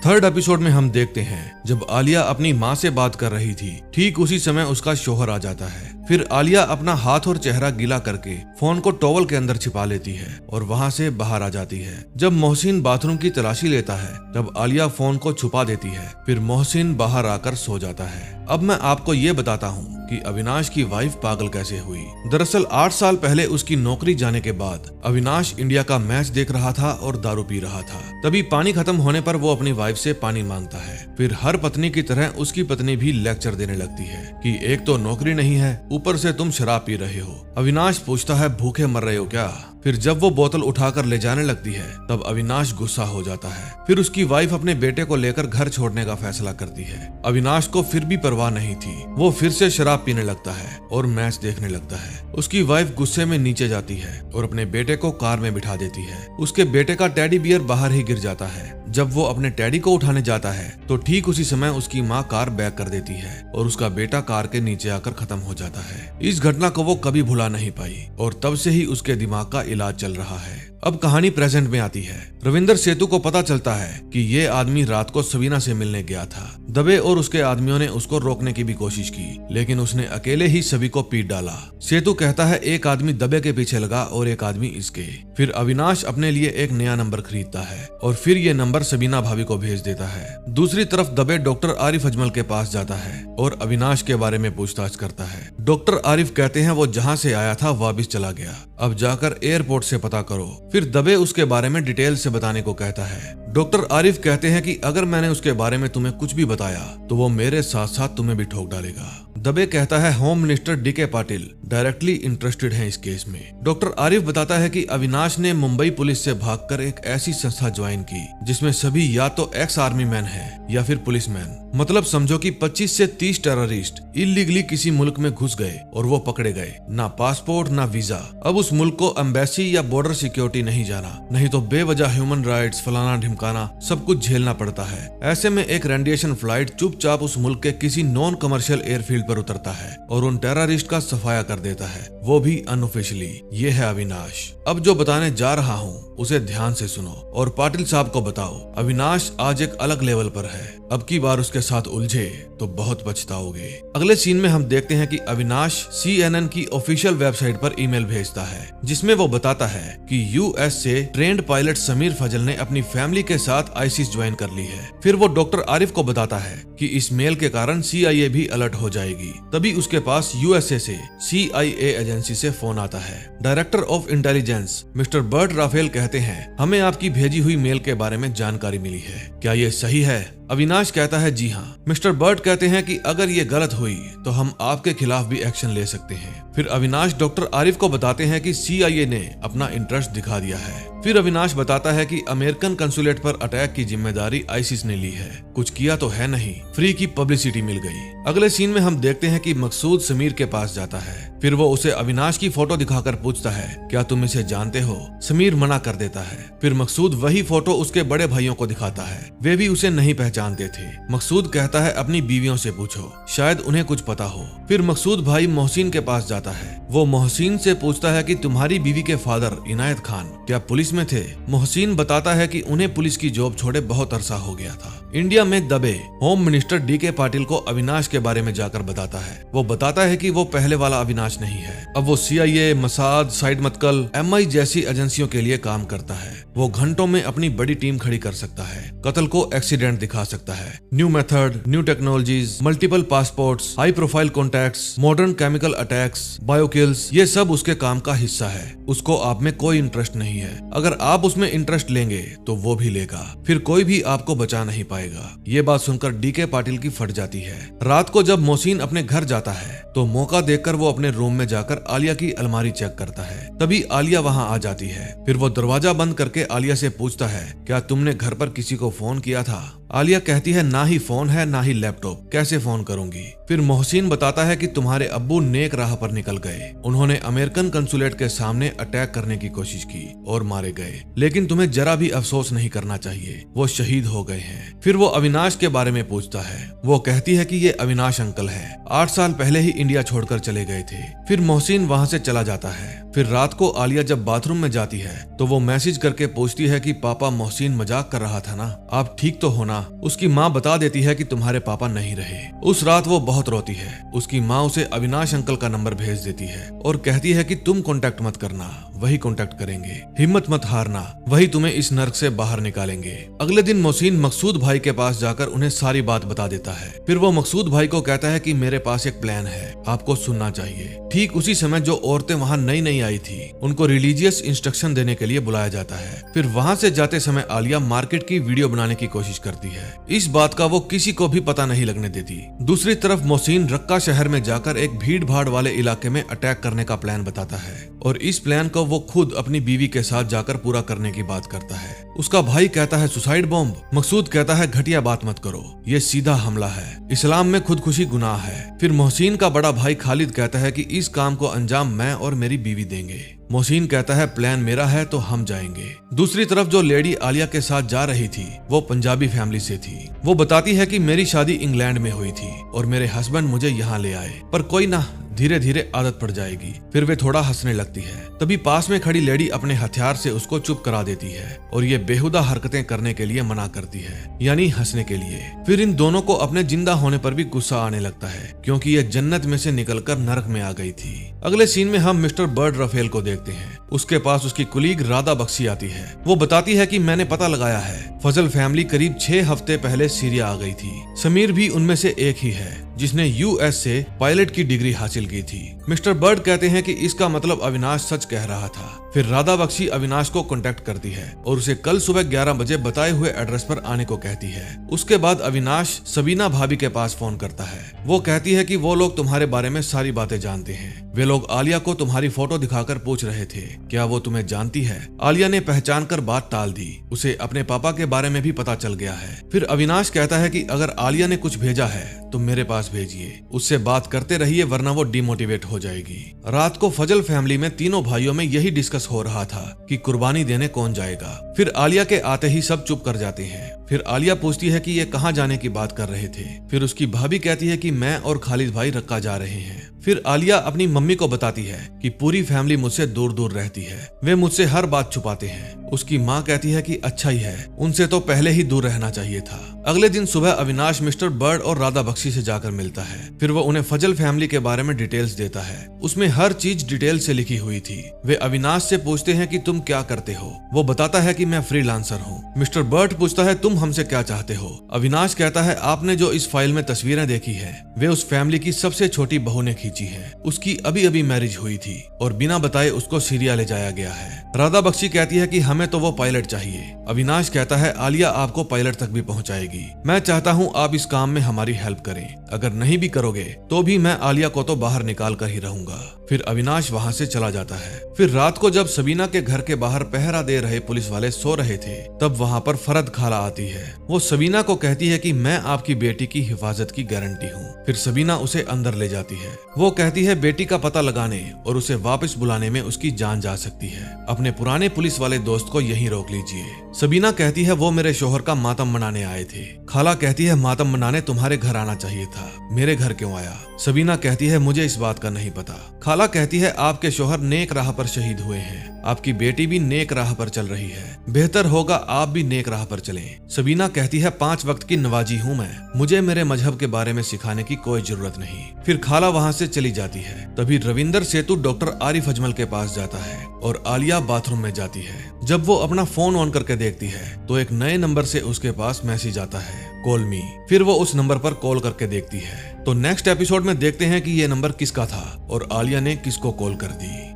थर्ड एपिसोड में हम देखते हैं जब आलिया अपनी माँ से बात कर रही थी, ठीक उसी समय उसका शौहर आ जाता है। फिर आलिया अपना हाथ और चेहरा गीला करके फोन को टॉवल के अंदर छिपा लेती है और वहाँ से बाहर आ जाती है। जब मोहसिन बाथरूम की तलाशी लेता है तब आलिया फोन को छुपा देती है। फिर मोहसिन बाहर आकर सो जाता है। अब मैं आपको ये बताता हूँ कि अविनाश की वाइफ पागल कैसे हुई। दरअसल 8 साल पहले उसकी नौकरी जाने के बाद अविनाश इंडिया का मैच देख रहा था और दारू पी रहा था। तभी पानी खत्म होने पर वो अपनी वाइफ से पानी मांगता है। फिर हर पत्नी की तरह उसकी पत्नी भी लेक्चर देने लगती है कि एक तो नौकरी नहीं है, ऊपर से तुम शराब पी रहे हो। अविनाश पूछता है, भूखे मर रहे हो क्या? फिर जब वो बोतल उठाकर ले जाने लगती है तब अविनाश गुस्सा हो जाता है। फिर उसकी वाइफ अपने बेटे को लेकर घर छोड़ने का फैसला करती है। अविनाश को फिर भी परवाह नहीं थी। वो फिर से शराब पीने लगता है और मैच देखने लगता है। उसकी वाइफ गुस्से में नीचे जाती है और अपने बेटे को कार में बिठा देती है। उसके बेटे का टेडी बियर बाहर ही गिर जाता है। जब वो अपने टेडी को उठाने जाता है तो ठीक उसी समय उसकी माँ कार बैक कर देती है और उसका बेटा कार के नीचे आकर खत्म हो जाता है। इस घटना को वो कभी भुला नहीं पाई और तब से ही उसके दिमाग का इलाज चल रहा है। अब कहानी प्रेजेंट में आती है। रविंदर सेतु को पता चलता है कि ये आदमी रात को सबीना से मिलने गया था। दबे और उसके आदमियों ने उसको रोकने की भी कोशिश की, लेकिन उसने अकेले ही सभी को पीट डाला। सेतु कहता है एक आदमी दबे के पीछे लगा और एक आदमी इसके। फिर अविनाश अपने लिए एक नया नंबर खरीदता है और फिर ये नंबर सबीना भाभी को भेज देता है। दूसरी तरफ दबे डॉक्टर आरिफ अजमल के पास जाता है और अविनाश के बारे में पूछताछ करता है। डॉक्टर आरिफ कहते हैं वो जहाँ से आया था वापिस चला गया, अब जाकर एयरपोर्ट से पता करो। फिर दबे उसके बारे में डिटेल से बताने को कहता है। डॉक्टर आरिफ कहते हैं कि अगर मैंने उसके बारे में तुम्हें कुछ भी बताया तो वो मेरे साथ साथ तुम्हें भी ठोक डालेगा। दबे कहता है home minister DK Patil directly interested हैं इस केस में। डॉक्टर आरिफ बताता है कि अविनाश ने मुंबई पुलिस से भागकर एक ऐसी संस्था ज्वाइन की जिसमें सभी या तो एक्स आर्मी मैन हैं या फिर पुलिस मैन। मतलब समझो कि 25 से 30 टेररिस्ट इलीगली किसी मुल्क में घुस गए और वो पकड़े गए, ना पासपोर्ट ना वीजा। अब उस मुल्क को एम्बेसी या बॉर्डर सिक्योरिटी नहीं जाना, नहीं तो बेवजह ह्यूमन राइट्स फलाना ढिमकाना सब कुछ झेलना पड़ता है। ऐसे में एक रेडिएशन फ्लाइट चुपचाप उस मुल्क के किसी नॉन कमर्शियल एयरफील्ड पर उतरता है और उन टेररिस्ट का सफाया कर देता है, वो भी अनऑफिशियली। ये है अविनाश। अब जो बताने जा रहा हूँ उसे ध्यान से सुनो और पाटिल साहब को बताओ। अविनाश आज एक अलग लेवल पर है, अब की बार उसके साथ उलझे तो बहुत पछताओगे। अगले सीन में हम देखते हैं कि अविनाश CNN की ऑफिशियल वेबसाइट पर ईमेल भेजता है जिसमें वो बताता है कि US से ट्रेंड पायलट समीर फजल ने अपनी फैमिली के साथ आईसिस ज्वाइन कर ली है। फिर वो डॉक्टर आरिफ को बताता है कि इस मेल के कारण CIA भी अलर्ट हो जाएगी। तभी उसके पास USA से CIA एजेंसी से फोन आता है। Director of intelligence mister Bert Raphael कहते हैं हमें आपकी भेजी हुई मेल के बारे में जानकारी मिली है, क्या ये सही है? अविनाश कहता है जी हाँ। मिस्टर बर्ट कहते हैं कि अगर ये गलत हुई तो हम आपके खिलाफ भी एक्शन ले सकते हैं। फिर अविनाश डॉक्टर आरिफ को बताते हैं कि CIA ने अपना इंटरेस्ट दिखा दिया है। फिर अविनाश बताता है कि अमेरिकन कंसुलेट पर अटैक की जिम्मेदारी आईसिस ने ली है, कुछ किया तो है नहीं, फ्री की पब्लिसिटी मिल गई। अगले सीन में हम देखते हैं कि मकसूद समीर के पास जाता है। फिर वो उसे अविनाश की फोटो दिखाकर पूछता है क्या तुम इसे जानते हो? समीर मना कर देता है। फिर मकसूद वही फोटो उसके बड़े भाइयों को दिखाता है, वे भी उसे नहीं पहचानते थे। मकसूद कहता है अपनी बीवियों से पूछो, शायद उन्हें कुछ पता हो। फिर मकसूद भाई मोहसिन के पास जाता है। वो मोहसिन से पूछता है कि तुम्हारी बीवी के फादर इनायत खान क्या पुलिस में थे? मोहसिन बताता है कि उन्हें पुलिस की जॉब छोड़े बहुत अरसा हो गया था। इंडिया में दबे होम मिनिस्टर डीके पाटिल को अविनाश के बारे में जाकर बताता है। वो बताता है कि वो पहले वाला अविनाश नहीं है, अब वो CIA, मसाद, साइड मतकल, MI जैसी एजेंसियों के लिए काम करता है। वो घंटों में अपनी बड़ी टीम खड़ी कर सकता है, कत्ल को एक्सीडेंट दिखा सकता है, new method, new technologies, multiple passports, high profile contacts, modern chemical attacks, biokills, ये सब उसके काम का हिस्सा है। उसको आप में कोई इंटरेस्ट नहीं है, अगर आप उसमें इंटरेस्ट लेंगे तो वो भी लेगा, फिर कोई भी आपको बचा नहीं पाएगा। ये बात सुनकर डीके पाटिल की फट जाती है। रात को जब मोहसिन अपने घर जाता है तो मौका देखकर वो अपने रूम में जाकर आलिया की अलमारी चेक करता है। तभी आलिया वहां आ जाती है। फिर वो दरवाजा बंद करके आलिया से पूछता है क्या तुमने घर पर किसी को फोन किया था? आलिया कहती है ना ही फोन है ना ही लैपटॉप, कैसे फोन करूंगी? फिर मोहसिन बताता है कि तुम्हारे अब्बू नेक राह पर निकल गए, उन्होंने अमेरिकन कंसुलेट के सामने अटैक करने की कोशिश की और मारे गए, लेकिन तुम्हें जरा भी अफसोस नहीं करना चाहिए, वो शहीद हो गए हैं। फिर वो अविनाश के बारे में पूछता है। वो कहती है कि ये अविनाश अंकल है, 8 साल पहले ही इंडिया छोड़कर चले गए थे। फिर मोहसिन वहाँ से चला जाता है। फिर रात को आलिया जब बाथरूम में जाती है तो वो मैसेज करके पूछती है कि पापा मोहसिन मजाक कर रहा था ना, आप ठीक तो हो ना? उसकी माँ बता देती है कि तुम्हारे पापा नहीं रहे। उस रात वो बहुत रोती है। उसकी माँ उसे अविनाश अंकल का नंबर भेज देती है और कहती है कि तुम कांटेक्ट मत करना, वही कांटेक्ट करेंगे, हिम्मत मत हारना, वही तुम्हें इस नर्क से बाहर निकालेंगे। अगले दिन मोहसिन मकसूद भाई के पास जाकर उन्हें सारी बात बता देता है। फिर वो मकसूद भाई को कहता है कि मेरे पास एक प्लान है, आपको सुनना चाहिए। ठीक उसी समय जो औरतें वहाँ नई नई आई थी उनको रिलीजियस इंस्ट्रक्शन देने के लिए बुलाया जाता है। फिर वहाँ से जाते समय आलिया मार्केट की वीडियो बनाने की कोशिश करती है। इस बात का वो किसी को भी पता नहीं लगने देती। दूसरी तरफ मोहसिन रक्का शहर में जाकर एक भीड़ भाड़ वाले इलाके में अटैक करने का प्लान बताता है और इस प्लान को वो खुद अपनी बीवी के साथ जाकर पूरा करने की बात करता है। उसका भाई कहता है सुसाइड बॉम्ब, मकसूद कहता है घटिया बात मत करो, ये सीधा हमला है, इस्लाम में खुदकुशी गुनाह है। फिर मोहसिन का बड़ा भाई खालिद कहता है कि इस काम को अंजाम मैं और मेरी बीवी देंगे। मोहसिन कहता है प्लान मेरा है तो हम जाएंगे। दूसरी तरफ जो लेडी आलिया के साथ जा रही थी वो पंजाबी फैमिली से थी। वो बताती है कि मेरी शादी इंग्लैंड में हुई थी और मेरे हस्बैंड मुझे यहाँ ले आए, पर कोई ना, धीरे धीरे आदत पड़ जाएगी। फिर वे थोड़ा हंसने लगती है। तभी पास में खड़ी लेडी अपने हथियार से उसको चुप करा देती है और ये बेहुदा हरकतें करने के लिए मना करती है, यानी हंसने के लिए। फिर इन दोनों को अपने जिंदा होने पर भी गुस्सा आने लगता है, क्योंकि ये जन्नत में से निकलकर नरक में आ गई थी। अगले सीन में हम मिस्टर बर्ड रफेल को देखते हैं। उसके पास उसकी कुलीग राधा बख्शी आती है। वो बताती है कि मैंने पता लगाया है, फजल फैमिली करीब 6 हफ्ते पहले सीरिया आ गई थी। समीर भी उनमें से एक ही है जिसने यूएस से पायलट की डिग्री हासिल की थी। मिस्टर बर्ड कहते हैं कि इसका मतलब अविनाश सच कह रहा था। फिर राधा बख्शी अविनाश को कांटेक्ट करती है और उसे कल सुबह 11 बजे बताए हुए एड्रेस पर आने को कहती है। उसके बाद अविनाश सबीना भाभी के पास फोन करता है। वो कहती है कि वो लोग तुम्हारे बारे में सारी बातें जानते हैं। वे लोग आलिया को तुम्हारी फोटो दिखाकर पूछ रहे थे क्या वो तुम्हें जानती है। आलिया ने पहचान कर बात टाल दी। उसे अपने पापा के बारे में भी पता चल गया है। फिर अविनाश कहता है कि अगर आलिया ने कुछ भेजा है तो मेरे पास भेजिए, उससे बात करते रहिए वरना वो डिमोटिवेट हो जाएगी। रात को फजल फैमिली में तीनों भाइयों में यही डिस्कस हो रहा था कि कुर्बानी देने कौन जाएगा। फिर आलिया के आते ही सब चुप कर जाते हैं। फिर आलिया पूछती है कि ये कहाँ जाने की बात कर रहे थे। फिर उसकी भाभी कहती है कि मैं और खालिद भाई रक्का जा रहे हैं। फिर आलिया अपनी मम्मी को बताती है कि पूरी फैमिली मुझसे दूर दूर रहती है, वे मुझसे हर बात छुपाते हैं। उसकी माँ कहती है कि अच्छा ही है, उनसे तो पहले ही दूर रहना चाहिए था। अगले दिन सुबह अविनाश मिस्टर बर्ड और राधा बख्शी से जाकर मिलता है। फिर वो उन्हें फजल फैमिली के बारे में डिटेल्स देता है। उसमें हर चीज डिटेल से लिखी हुई थी। वे अविनाश से पूछते हैं कि तुम क्या करते हो। वो बताता है कि मैं फ्रीलांसर हूँ। मिस्टर बर्ड पूछता है तुम हमसे क्या चाहते हो। अविनाश कहता है आपने जो इस फाइल में तस्वीरें देखी है वे उस फैमिली की सबसे छोटी बहू ने खींची है। उसकी अभी अभी मैरिज हुई थी और बिना बताए उसको सीरिया ले जाया गया है। राधा बख्शी कहती है कि हमें तो वो पायलट चाहिए। अविनाश कहता है आलिया आपको पायलट तक भी पहुंचाएगी। मैं चाहता हूं आप इस काम में हमारी हेल्प करें। अगर नहीं भी करोगे तो भी मैं आलिया को तो बाहर निकाल कर ही रहूंगा। फिर अविनाश वहां से चला जाता है। फिर रात को जब सबीना के घर के बाहर पहरा दे रहे पुलिस वाले सो रहे थे तब वहां पर फरद खाला आती है। वो सबीना को कहती है कि मैं आपकी बेटी की हिफाजत की गारंटी हूँ। फिर सबीना उसे अंदर ले जाती है। वो कहती है बेटी का पता लगाने और उसे वापस बुलाने में उसकी जान जा सकती है। अपने पुराने पुलिस वाले दोस्त को यहीं रोक लीजिए। सबीना कहती है वो मेरे शोहर का मातम मनाने आए थे। खाला कहती है मातम मनाने तुम्हारे घर आना चाहिए था, मेरे घर क्यों आया। सबीना कहती है मुझे इस बात का नहीं पता। खाला कहती है आपके शोहर नेक राह पर शहीद हुए हैं, आपकी बेटी भी नेक राह पर चल रही है, बेहतर होगा आप भी नेक राह पर चलें। सबीना कहती है 5 वक्त की नवाजी हूँ मैं, मुझे मेरे मजहब के बारे में सिखाने की कोई जरूरत नहीं। फिर खाला वहाँ से चली जाती है। तभी रविंदर सेतु डॉक्टर आरिफ अजमल के पास जाता है और आलिया बाथरूम में जाती है। जब वो अपना फोन ऑन करके देखती है तो एक नए नंबर से उसके पास मैसेज आता है, कॉल मी। फिर वो उस नंबर पर कॉल करके देखती है। तो नेक्स्ट एपिसोड में देखते हैं कि ये नंबर किसका था और आलिया ने किसको कॉल कर दी।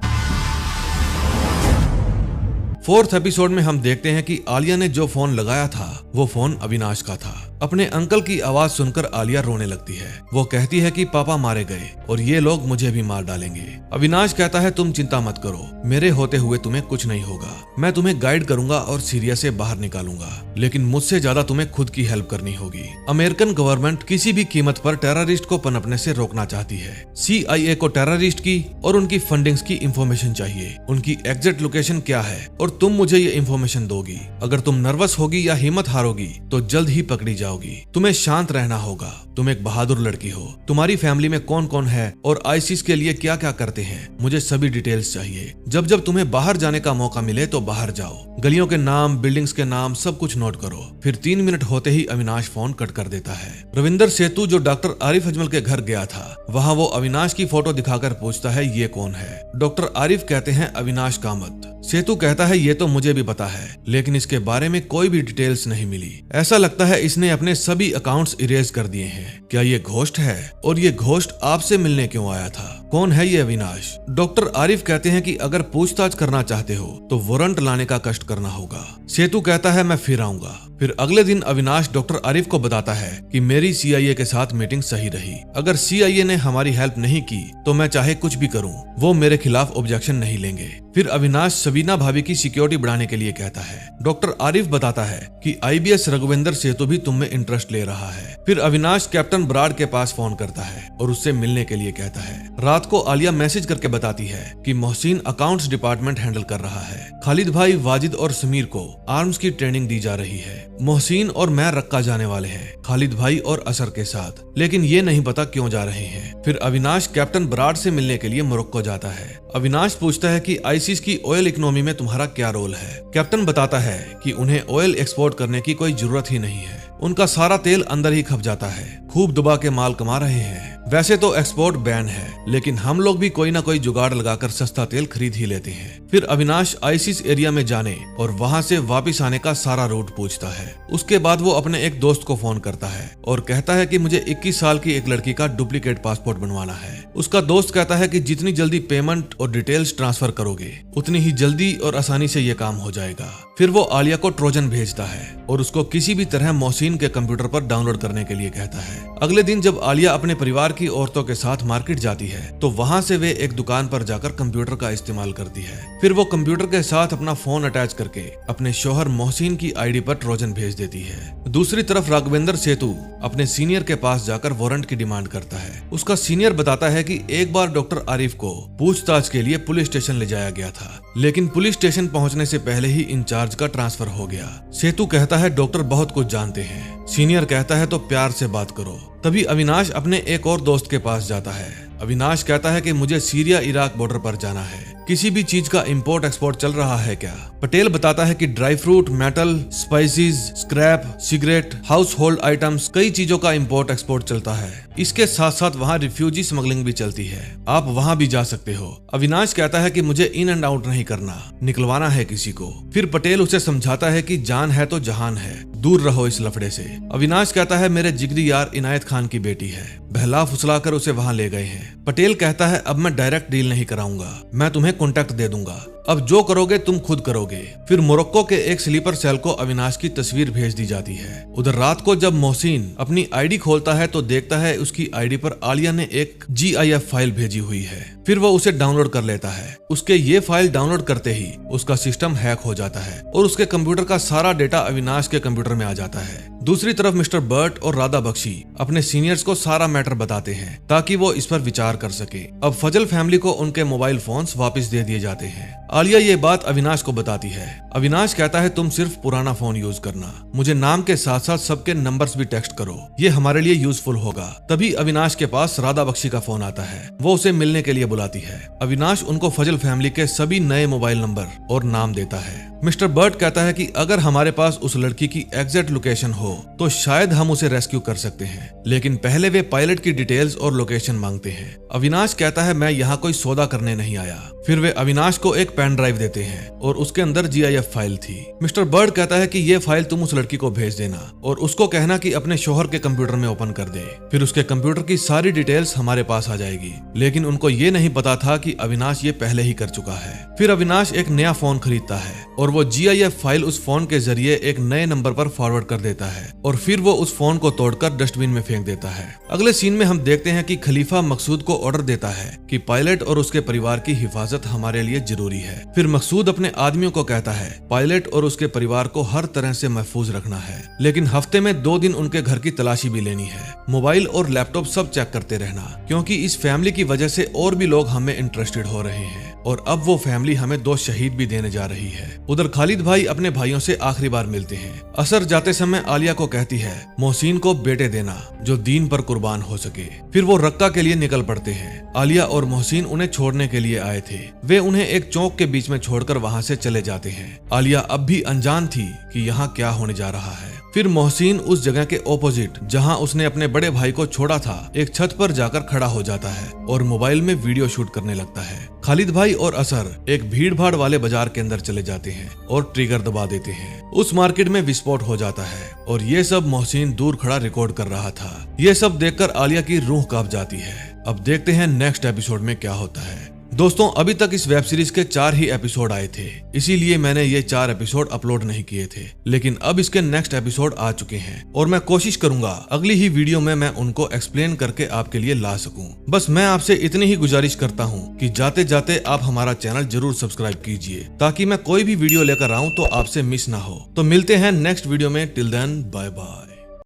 4th एपिसोड में हम देखते हैं कि आलिया ने जो फोन लगाया था वो फोन अविनाश का था। अपने अंकल की आवाज सुनकर आलिया रोने लगती है। वो कहती है कि पापा मारे गए और ये लोग मुझे भी मार डालेंगे। अविनाश कहता है तुम चिंता मत करो, मेरे होते हुए तुम्हें कुछ नहीं होगा। मैं तुम्हें गाइड करूंगा और सीरिया से बाहर निकालूंगा, लेकिन मुझसे ज्यादा तुम्हें खुद की हेल्प करनी होगी। अमेरिकन गवर्नमेंट किसी भी कीमत पर टेररिस्ट को पनपने से रोकना चाहती है। CIA को टेररिस्ट की और उनकी फंडिंग्स की इंफॉर्मेशन चाहिए, उनकी एग्जैक्ट लोकेशन क्या है और तुम मुझे ये इंफॉर्मेशन दोगी। अगर तुम नर्वस होगी या हिम्मत हारोगी तो जल्द ही पकड़ी जाओगी। तुम्हें शांत रहना होगा, तुम एक बहादुर लड़की हो। तुम्हारी फैमिली में कौन कौन है और आईसिस के लिए क्या क्या करते हैं, मुझे सभी डिटेल्स चाहिए। जब जब तुम्हें बाहर जाने का मौका मिले तो बाहर जाओ, गलियों के नाम, बिल्डिंग्स के नाम सब कुछ नोट करो। फिर 3 मिनट होते ही अविनाश फोन कट कर देता है। रविंदर सेतु जो डॉक्टर आरिफ अजमल के घर गया था वहाँ वो अविनाश की फोटो दिखाकर पूछता है ये कौन है। डॉक्टर आरिफ कहते हैं अविनाश कामत। सेतु कहता है ये तो मुझे भी पता है, लेकिन इसके बारे में कोई भी डिटेल्स नहीं मिली। ऐसा लगता है इसने अपने सभी अकाउंट्स इरेज कर दिए हैं। क्या ये घोस्ट है और ये घोस्ट आपसे मिलने क्यों आया था? कौन है ये अविनाश? डॉक्टर आरिफ कहते हैं कि अगर पूछताछ करना चाहते हो तो वारंट लाने का कष्ट करना होगा। सेतु कहता है मैं फिर आऊंगा। फिर अगले दिन अविनाश डॉक्टर आरिफ को बताता है कि मेरी CIA के साथ मीटिंग सही रही। अगर CIA ने हमारी हेल्प नहीं की तो मैं चाहे कुछ भी करूं, वो मेरे खिलाफ ऑब्जेक्शन नहीं लेंगे। फिर अविनाश सबीना भाभी की सिक्योरिटी बढ़ाने के लिए कहता है। डॉक्टर आरिफ बताता है कि IBS रघुवेंद्र सेतु भी तुम में इंटरेस्ट ले रहा है। फिर अविनाश कैप्टन ब्राड के पास फोन करता है और उससे मिलने के लिए कहता है। रात रात को आलिया मैसेज करके बताती है कि मोहसिन अकाउंट्स डिपार्टमेंट हैंडल कर रहा है। खालिद भाई, वाजिद और समीर को आर्म्स की ट्रेनिंग दी जा रही है। मोहसिन और मैं रक्का जाने वाले हैं, खालिद भाई और असर के साथ, लेकिन ये नहीं पता क्यों जा रहे हैं। फिर अविनाश कैप्टन बराड़ से मिलने के लिए मोरक्को जाता है। अविनाश पूछता है कि आईसीस की ऑयल इकोनॉमी में तुम्हारा क्या रोल है। कैप्टन बताता है कि उन्हें ऑयल एक्सपोर्ट करने की कोई जरूरत ही नहीं है, उनका सारा तेल अंदर ही खप जाता है, खूब दबा के माल कमा रहे हैं। वैसे तो एक्सपोर्ट बैन है, लेकिन हम लोग भी कोई ना कोई जुगाड़ लगाकर सस्ता तेल खरीद ही लेते हैं। फिर अविनाश आईसीस एरिया में जाने और वहां से वापस आने का सारा रूट पूछता है। उसके बाद वो अपने एक दोस्त को फोन करता है और कहता है कि मुझे 21 साल की एक लड़की का डुप्लीकेट पासपोर्ट बनवाना है। उसका दोस्त कहता है कि जितनी जल्दी पेमेंट और डिटेल्स ट्रांसफर करोगे उतनी ही जल्दी और आसानी से ये काम हो जाएगा। फिर वो आलिया को ट्रोजन भेजता है और उसको किसी भी तरह मोहसिन के कंप्यूटर पर डाउनलोड करने के लिए कहता है। अगले दिन जब आलिया अपने परिवार की औरतों के साथ मार्केट जाती है तो वहां से वे एक दुकान पर जाकर कंप्यूटर का इस्तेमाल करती है। फिर वो कंप्यूटर के साथ अपना फोन अटैच करके अपने शौहर मोहसिन की आईडी पर ट्रोजन भेज देती है। दूसरी तरफ राघवेंद्र सेतु अपने सीनियर के पास जाकर वारंट की डिमांड करता है। उसका सीनियर बताता है कि एक बार डॉक्टर आरिफ को पूछताछ के लिए पुलिस स्टेशन ले जाया गया था, लेकिन पुलिस स्टेशन पहुंचने से पहले ही इंचार्ज का ट्रांसफर हो गया। सेतु कहता है डॉक्टर बहुत कुछ जानते हैं। सीनियर कहता है तो प्यार से बात करो। तभी अविनाश अपने एक और दोस्त के पास जाता है। अविनाश कहता है कि मुझे सीरिया इराक बॉर्डर पर जाना है, किसी भी चीज का इंपोर्ट एक्सपोर्ट चल रहा है क्या? पटेल बताता है कि dry fruit, metal, spices, scrap, cigarette, house hold items, कई चीजों का इंपोर्ट एक्सपोर्ट चलता है। इसके साथ साथ वहाँ रिफ्यूजी स्मगलिंग भी चलती है, आप वहाँ भी जा सकते हो। अविनाश कहता है कि मुझे इन एंड आउट नहीं करना, निकलवाना है किसी को। फिर पटेल उसे समझाता है कि जान है तो जहान है, दूर रहो इस लफड़े से। अविनाश कहता है मेरे जिगरी यार इनायत खान की बेटी है, बहला फुसलाकर उसे वहाँ ले गए हैं। पटेल कहता है अब मैं डायरेक्ट डील नहीं कराऊंगा, मैं तुम्हें कॉन्टेक्ट दे दूंगा, अब जो करोगे तुम खुद करोगे। फिर मोरक्को के एक स्लीपर सेल को अविनाश की तस्वीर भेज दी जाती है। उधर रात को जब मोहसिन अपनी आईडी खोलता है तो देखता है उसकी आईडी पर आलिया ने एक GIF फाइल भेजी हुई है। फिर वो उसे डाउनलोड कर लेता है। उसके ये फाइल डाउनलोड करते ही उसका सिस्टम हैक हो जाता है और उसके कंप्यूटर का सारा डेटा अविनाश के कंप्यूटर में आ जाता है। दूसरी तरफ मिस्टर बर्ट और राधा बख्शी अपने सीनियर्स को सारा मैटर बताते हैं ताकि वो इस पर विचार कर सके। अब फजल फैमिली को उनके मोबाइल फोन्स वापस दे दिए जाते हैं। आलिया ये बात अविनाश को बताती है। अविनाश कहता है तुम सिर्फ पुराना फोन यूज करना, मुझे नाम के साथ साथ सबके नंबर्स भी टेक्स्ट करो, ये हमारे लिए यूजफुल होगा। तभी अविनाश के पास राधा बख्शी का फोन आता है, वो उसे मिलने के लिए बुलाती है। अविनाश उनको फजल फैमिली के सभी नए मोबाइल नंबर और नाम देता है। मिस्टर बर्ट कहता है कि अगर हमारे पास उस लड़की की एग्जैक्ट लोकेशन हो तो शायद हम उसे रेस्क्यू कर सकते हैं, लेकिन पहले वे पायलट की डिटेल्स और लोकेशन मांगते हैं। अविनाश कहता है मैं यहाँ कोई सौदा करने नहीं आया। फिर वे अविनाश को एक पेन ड्राइव देते हैं और उसके अंदर GIF फाइल थी। मिस्टर बर्ड कहता है कि ये फाइल तुम उस लड़की को भेज देना और उसको कहना कि अपने शोहर के कंप्यूटर में ओपन कर दे, फिर उसके कंप्यूटर की सारी डिटेल्स हमारे पास आ जाएगी। लेकिन उनको ये नहीं पता था कि अविनाश ये पहले ही कर चुका है। फिर अविनाश एक नया फोन खरीदता है और वो GIF फाइल उस फोन के जरिए एक नए नंबर पर फॉरवर्ड कर देता है और फिर वो उस फोन को तोड़कर डस्टबिन में फेंक देता है। अगले सीन में हम देखते हैं कि खलीफा मकसूद को ऑर्डर देता है कि पायलट और उसके परिवार की हिफाजत हमारे लिए जरूरी है। फिर मकसूद अपने आदमियों को कहता है पायलट और उसके परिवार को हर तरह से महफूज रखना है, लेकिन हफ्ते में 2 दिन उनके घर की तलाशी भी लेनी है। मोबाइल और लैपटॉप सब चेक करते रहना, क्योंकि इस फैमिली की वजह से और भी लोग हमें इंटरेस्टेड हो रहे हैं और अब वो फैमिली हमें 2 शहीद भी देने जा रही है। उधर खालिद भाई अपने भाइयों से आखिरी बार मिलते हैं। असर जाते समय आलिया को कहती है मोहसिन को बेटे देना जो दीन पर कुर्बान हो सके। फिर वो रक्का के लिए निकल पड़ते हैं। आलिया और मोहसिन उन्हें छोड़ने के लिए आए थे। वे उन्हें एक चौक के बीच में छोड़कर वहां से चले जाते हैं। आलिया अब भी अनजान थी कि यहाँ क्या होने जा रहा है। फिर मोहसिन उस जगह के ऑपोजिट जहां उसने अपने बड़े भाई को छोड़ा था, एक छत पर जाकर खड़ा हो जाता है और मोबाइल में वीडियो शूट करने लगता है। खालिद भाई और असर एक भीड़ भाड़ वाले बाजार के अंदर चले जाते हैं और ट्रिगर दबा देते हैं। उस मार्केट में विस्फोट हो जाता है और ये सब मोहसिन दूर खड़ा रिकॉर्ड कर रहा था। ये सब देखकर आलिया की रूह कांप जाती है। अब देखते हैं नेक्स्ट एपिसोड में क्या होता है। दोस्तों, अभी तक इस वेब सीरीज के 4 ही एपिसोड आए थे, इसीलिए मैंने ये 4 एपिसोड अपलोड नहीं किए थे, लेकिन अब इसके नेक्स्ट एपिसोड आ चुके हैं और मैं कोशिश करूंगा अगली ही वीडियो में मैं उनको एक्सप्लेन करके आपके लिए ला सकूं। बस मैं आपसे इतनी ही गुजारिश करता हूं कि जाते जाते आप हमारा चैनल जरूर सब्सक्राइब कीजिए, ताकि मैं कोई भी वीडियो लेकर आऊं तो आपसे मिस ना हो। तो मिलते हैं नेक्स्ट वीडियो में। Till then, bye bye.